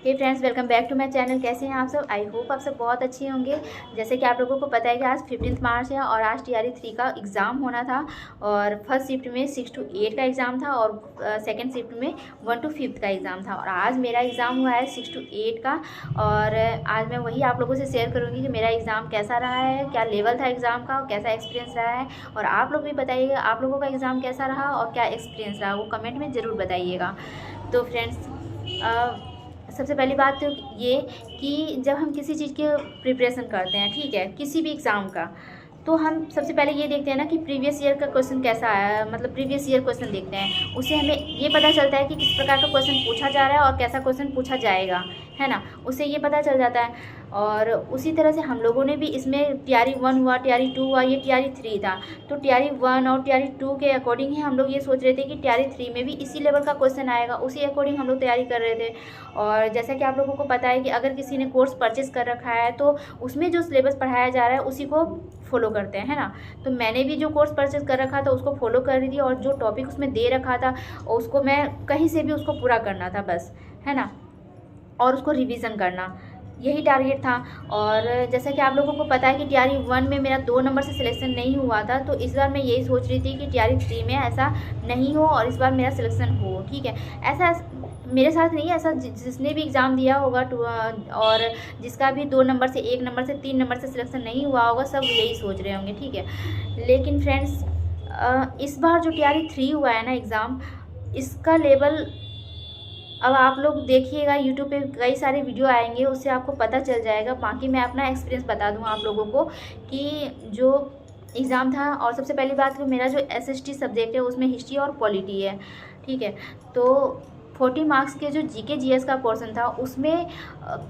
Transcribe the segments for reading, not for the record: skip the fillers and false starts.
Hey friends, welcome back to my channel. कैसे हैं आप सब? आई होप आप सब बहुत अच्छे होंगे। जैसे कि आप लोगों को पता है कि आज 15 मार्च है और आज TRE 3 का एग्ज़ाम होना था। और फर्स्ट शिफ्ट में 6 to 8 का एग्ज़ाम था और सेकंड शिफ्ट में 1 to 5 का एग्ज़ाम था। और आज मेरा एग्ज़ाम हुआ है 6 to 8 का। और आज मैं वही आप लोगों से शेयर करूँगी कि मेरा एग्ज़ाम कैसा रहा है, क्या लेवल था एग्ज़ाम का, कैसा एक्सपीरियंस रहा है। और आप लोग भी बताइएगा आप लोगों का एग्ज़ाम कैसा रहा और क्या एक्सपीरियंस रहा, वो कमेंट में ज़रूर बताइएगा। तो फ्रेंड्स, सबसे पहली बात तो ये कि जब हम किसी चीज़ की प्रिपरेशन करते हैं, ठीक है, किसी भी एग्ज़ाम का, तो हम सबसे पहले ये देखते हैं ना कि प्रीवियस ईयर का क्वेश्चन कैसा आया है। मतलब प्रीवियस ईयर क्वेश्चन देखते हैं, उससे हमें ये पता चलता है कि किस प्रकार का क्वेश्चन पूछा जा रहा है और कैसा क्वेश्चन पूछा जाएगा, है ना। उससे ये पता चल जाता है। और उसी तरह से हम लोगों ने भी इसमें TRE 1 हुआ, TRE 2 हुआ, ये TRE 3 था। तो TRE 1 और TRE 2 के अकॉर्डिंग ही हम लोग ये सोच रहे थे कि TRE 3 में भी इसी लेवल का क्वेश्चन आएगा, उसी अकॉर्डिंग हम लोग तैयारी कर रहे थे। और जैसा कि आप लोगों को पता है कि अगर किसी ने कोर्स परचेस कर रखा है तो उसमें जो सिलेबस पढ़ाया जा रहा है उसी को फॉलो करते हैं, है ना। तो मैंने भी जो कोर्स परचेस कर रखा था उसको फॉलो कर रही थी और जो टॉपिक उसमें दे रखा था उसको मैं कहीं से भी उसको पूरा करना था बस, है ना। और उसको रिवीजन करना, यही टारगेट था। और जैसा कि आप लोगों को पता है कि TRE 1 में मेरा 2 नंबर से सिलेक्शन नहीं हुआ था, तो इस बार मैं यही सोच रही थी कि TRE 3 में ऐसा नहीं हो और इस बार मेरा सिलेक्शन हो, ठीक है। ऐसा मेरे साथ नहीं है, ऐसा जिसने भी एग्ज़ाम दिया होगा और जिसका भी 2 नंबर से 1 नंबर से 3 नंबर से सिलेक्शन नहीं हुआ होगा, सब यही सोच रहे होंगे, ठीक है। लेकिन फ्रेंड्स, इस बार जो TRE 3 हुआ है ना एग्ज़ाम, इसका लेवल अब आप लोग देखिएगा, यूट्यूब पे कई सारे वीडियो आएंगे, उससे आपको पता चल जाएगा। बाकी मैं अपना एक्सपीरियंस बता दूँ आप लोगों को कि जो एग्ज़ाम था। और सबसे पहली बात कि मेरा जो SST सब्जेक्ट है उसमें हिस्ट्री और पॉलिटी है, ठीक है। तो 40 मार्क्स के जो GK GS का पोर्शन था उसमें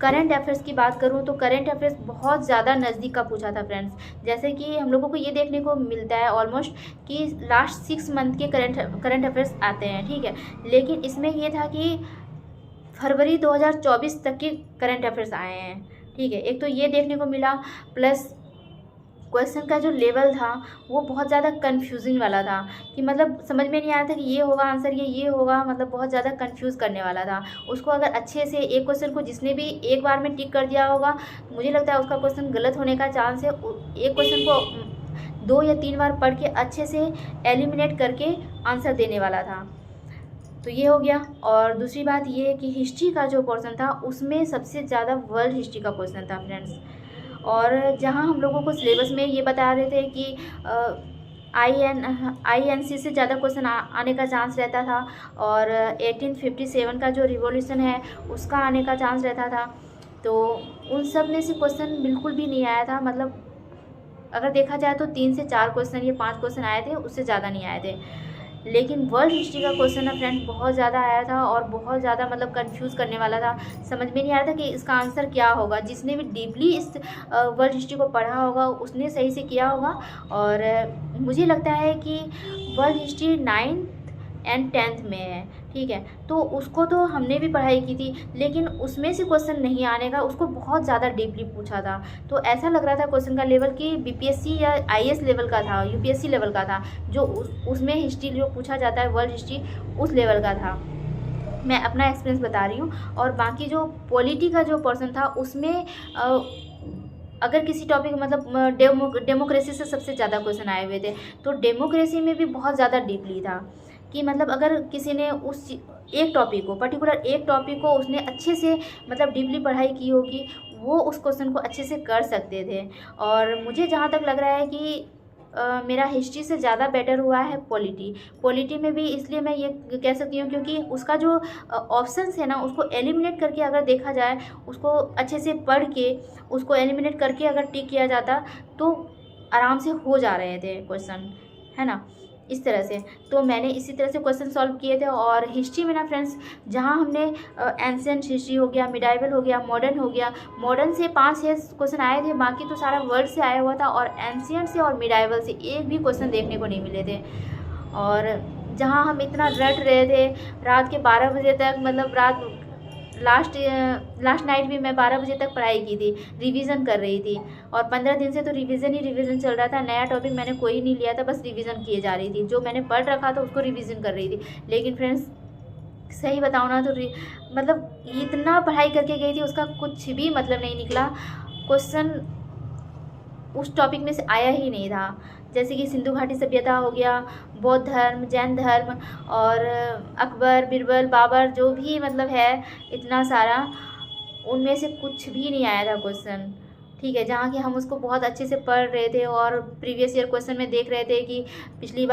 करंट अफेयर्स की बात करूं तो करंट अफेयर्स बहुत ज़्यादा नज़दीक का पूछा था फ्रेंड्स। जैसे कि हम लोगों को ये देखने को मिलता है ऑलमोस्ट कि लास्ट 6 मंथ के करंट अफेयर्स आते हैं, ठीक है। लेकिन इसमें ये था कि फरवरी 2024 तक के करंट अफेयर्स आए हैं, ठीक है। एक तो ये देखने को मिला, प्लस क्वेश्चन का जो लेवल था वो बहुत ज़्यादा कन्फ्यूजिंग वाला था कि मतलब समझ में नहीं आ रहा था कि ये होगा आंसर, ये होगा, मतलब बहुत ज़्यादा कंफ्यूज करने वाला था। उसको अगर अच्छे से एक क्वेश्चन को जिसने भी एक बार में टिक कर दिया होगा, मुझे लगता है उसका क्वेश्चन गलत होने का चांस है। एक क्वेश्चन को 2 या 3 बार पढ़ के अच्छे से एलिमिनेट करके आंसर देने वाला था। तो ये हो गया। और दूसरी बात ये है कि हिस्ट्री का जो पोर्शन था उसमें सबसे ज़्यादा वर्ल्ड हिस्ट्री का क्वेश्चन था फ्रेंड्स। और जहाँ हम लोगों को सिलेबस में ये बता रहे थे कि INC से ज़्यादा क्वेश्चन आने का चांस रहता था और 1857 का जो रिवॉल्यूशन है उसका आने का चांस रहता था, तो उन सब में से क्वेश्चन बिल्कुल भी नहीं आया था। मतलब अगर देखा जाए तो 3 से 4 क्वेश्चन या 5 क्वेश्चन आए थे, उससे ज़्यादा नहीं आए थे। लेकिन वर्ल्ड हिस्ट्री का क्वेश्चन है फ्रेंड, बहुत ज़्यादा आया था और बहुत ज़्यादा मतलब कंफ्यूज करने वाला था। समझ में नहीं आ रहा था कि इसका आंसर क्या होगा। जिसने भी डीपली इस वर्ल्ड हिस्ट्री को पढ़ा होगा उसने सही से किया होगा। और मुझे लगता है कि world history 9th and 10th में है, ठीक है। तो उसको तो हमने भी पढ़ाई की थी, लेकिन उसमें से क्वेश्चन नहीं आने का, उसको बहुत ज़्यादा डीपली पूछा था। तो ऐसा लग रहा था क्वेश्चन का लेवल कि BPSC या IAS लेवल का था, UPSC लेवल का था। जो उसमें हिस्ट्री जो पूछा जाता है वर्ल्ड हिस्ट्री, उस लेवल का था। मैं अपना एक्सपीरियंस बता रही हूँ। और बाकी जो पॉलिटी का जो पर्सन था उसमें अगर किसी टॉपिक मतलब डेमोक्रेसी से सबसे ज़्यादा क्वेश्चन आए हुए थे, तो डेमोक्रेसी में भी बहुत ज़्यादा डीपली था कि मतलब अगर किसी ने उस एक टॉपिक को, पर्टिकुलर एक टॉपिक को उसने अच्छे से मतलब डीपली पढ़ाई की होगी, वो उस क्वेश्चन को अच्छे से कर सकते थे। और मुझे जहाँ तक लग रहा है कि मेरा हिस्ट्री से ज़्यादा बेटर हुआ है पॉलिटी में भी। इसलिए मैं ये कह सकती हूँ क्योंकि उसका जो ऑप्शंस है ना उसको एलिमिनेट करके अगर देखा जाए, उसको अच्छे से पढ़ के उसको एलिमिनेट करके अगर टिक किया जाता तो आराम से हो जा रहे थे क्वेश्चन, है ना, इस तरह से। तो मैंने इसी तरह से क्वेश्चन सॉल्व किए थे। और हिस्ट्री में ना फ्रेंड्स, जहाँ हमने एंशिएंट हिस्ट्री हो गया, मिडाइवल हो गया, मॉडर्न हो गया, मॉडर्न से 5-6 क्वेश्चन आए थे, बाकी तो सारा वर्ल्ड से आया हुआ था। और एंशिएंट से और मिडाइवल से एक भी क्वेश्चन देखने को नहीं मिले थे। और जहाँ हम इतना रट रहे थे रात के 12 बजे तक, मतलब लास्ट नाइट भी मैं 12 बजे तक पढ़ाई की थी, रिवीजन कर रही थी। और 15 दिन से तो रिवीजन ही रिवीजन चल रहा था। नया टॉपिक मैंने कोई नहीं लिया था, बस रिवीजन किए जा रही थी। जो मैंने पढ़ रखा था उसको रिवीजन कर रही थी। लेकिन फ्रेंड्स, सही बताऊँ ना तो मतलब इतना पढ़ाई करके गई थी, उसका कुछ भी मतलब नहीं निकला। क्वेश्चन उस टॉपिक में से आया ही नहीं था। जैसे कि सिंधु घाटी सभ्यता हो गया, बौद्ध धर्म, जैन धर्म और अकबर, बीरबल, बाबर, जो भी मतलब है इतना सारा, उनमें से कुछ भी नहीं आया था क्वेश्चन। ठीक है, जहाँ कि हम उसको बहुत अच्छे से पढ़ रहे थे और प्रीवियस ईयर क्वेश्चन में देख रहे थे कि पिछली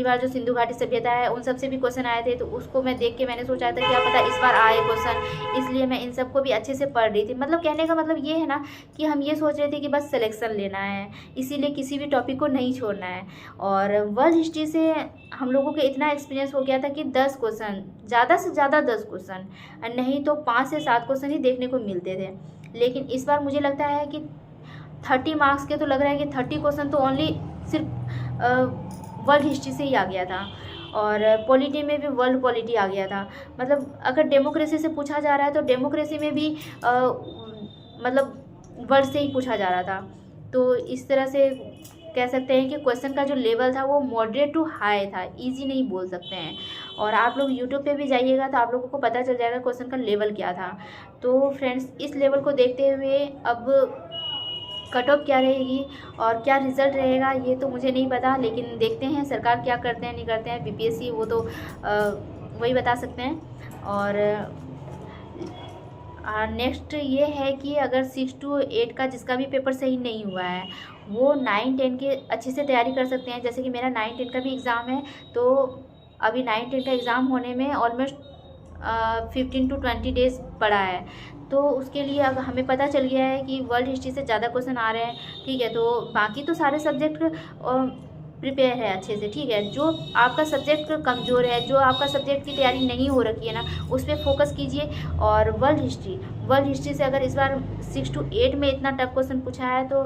बार जो सिंधु घाटी सभ्यता है उन सब से भी क्वेश्चन आए थे, तो उसको मैं देख के मैंने सोचा था क्या पता इस बार आए क्वेश्चन, इसलिए मैं इन सबको भी अच्छे से पढ़ रही थी। मतलब कहने का मतलब ये है ना कि हम ये सोच रहे थे कि बस सिलेक्शन लेना है, इसीलिए किसी भी टॉपिक को नहीं छोड़ना है। और वर्ल्ड हिस्ट्री से हम लोगों को इतना एक्सपीरियंस हो गया था कि 10 क्वेश्चन, ज़्यादा से ज़्यादा 10 क्वेश्चन, नहीं तो 5 से 7 क्वेश्चन ही देखने को मिलते थे। लेकिन इस बार मुझे लगता है कि 30 मार्क्स के तो लग रहा है कि 30 क्वेश्चन तो ओनली सिर्फ वर्ल्ड हिस्ट्री से ही आ गया था, और पॉलिटी में भी वर्ल्ड पॉलिटी आ गया था। मतलब अगर डेमोक्रेसी से पूछा जा रहा है तो डेमोक्रेसी में भी मतलब वर्ल्ड से ही पूछा जा रहा था। तो इस तरह से कह सकते हैं कि क्वेश्चन का जो लेवल था वो मॉडरेट टू हाई था, इजी नहीं बोल सकते हैं। और आप लोग यूट्यूब पे भी जाइएगा तो आप लोगों को पता चल जाएगा क्वेश्चन का लेवल क्या था। तो फ्रेंड्स, इस लेवल को देखते हुए अब कट ऑफ क्या रहेगी और क्या रिज़ल्ट रहेगा ये तो मुझे नहीं पता, लेकिन देखते हैं सरकार क्या करते हैं नहीं करते हैं। बीपीएससी वो तो वही बता सकते हैं। और नेक्स्ट ये है कि अगर 6 to 8 का जिसका भी पेपर सही नहीं हुआ है वो 9-10 के अच्छे से तैयारी कर सकते हैं। जैसे कि मेरा 9-10 का भी एग्ज़ाम है, तो अभी 9-10 का एग्ज़ाम होने में ऑलमोस्ट 15 to 20 डेज़ पड़ा है। तो उसके लिए अब हमें पता चल गया है कि वर्ल्ड हिस्ट्री से ज़्यादा क्वेश्चन आ रहे हैं। ठीक है, तो बाकी तो सारे सब्जेक्ट प्रिपेयर है अच्छे से। ठीक है, जो आपका सब्जेक्ट कमज़ोर है, जो आपका सब्जेक्ट की तैयारी नहीं हो रखी है ना, उस पर फोकस कीजिए। और वर्ल्ड हिस्ट्री से अगर इस बार 6 to 8 में इतना टफ क्वेश्चन पूछा है तो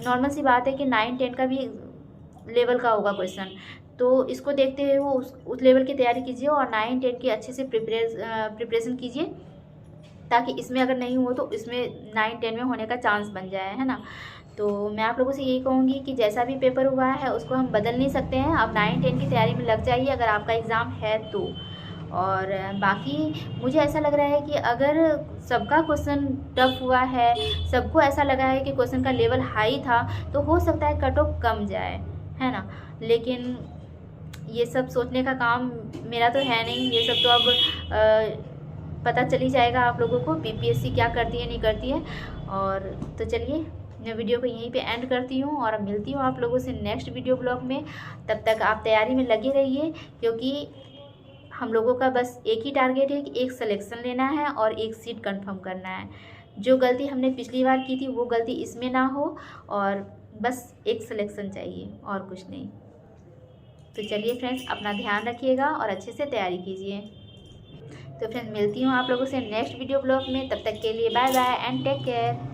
नॉर्मल सी बात है कि 9-10 का भी लेवल का होगा क्वेश्चन। तो इसको देखते हुए वो उस लेवल की तैयारी कीजिए और 9-10 की अच्छे से प्रिपरेशन कीजिए, ताकि इसमें अगर नहीं हो तो इसमें 9-10 में होने का चांस बन जाए, है ना। तो मैं आप लोगों से यही कहूँगी कि जैसा भी पेपर हुआ है उसको हम बदल नहीं सकते हैं। आप 9-10 की तैयारी में लग जाइए अगर आपका एग्ज़ाम है तो। और बाकी मुझे ऐसा लग रहा है कि अगर सबका क्वेश्चन टफ हुआ है, सबको ऐसा लगा है कि क्वेश्चन का लेवल हाई था, तो हो सकता है कट ऑफ कम जाए, है ना। लेकिन ये सब सोचने का काम मेरा तो है नहीं, ये सब तो अब पता चल ही जाएगा आप लोगों को बीपीएससी क्या करती है नहीं करती है। और तो चलिए मैं वीडियो को यहीं पे एंड करती हूँ और मिलती हूँ आप लोगों से नेक्स्ट वीडियो ब्लॉग में। तब तक आप तैयारी में लगे रहिए, क्योंकि हम लोगों का बस एक ही टारगेट है कि एक सिलेक्शन लेना है और एक सीट कंफर्म करना है। जो गलती हमने पिछली बार की थी वो गलती इसमें ना हो, और बस एक सिलेक्शन चाहिए और कुछ नहीं। तो चलिए फ्रेंड्स, अपना ध्यान रखिएगा और अच्छे से तैयारी कीजिए। तो फ्रेंड्स, मिलती हूँ आप लोगों से नेक्स्ट वीडियो ब्लॉग में। तब तक के लिए bye bye and take care.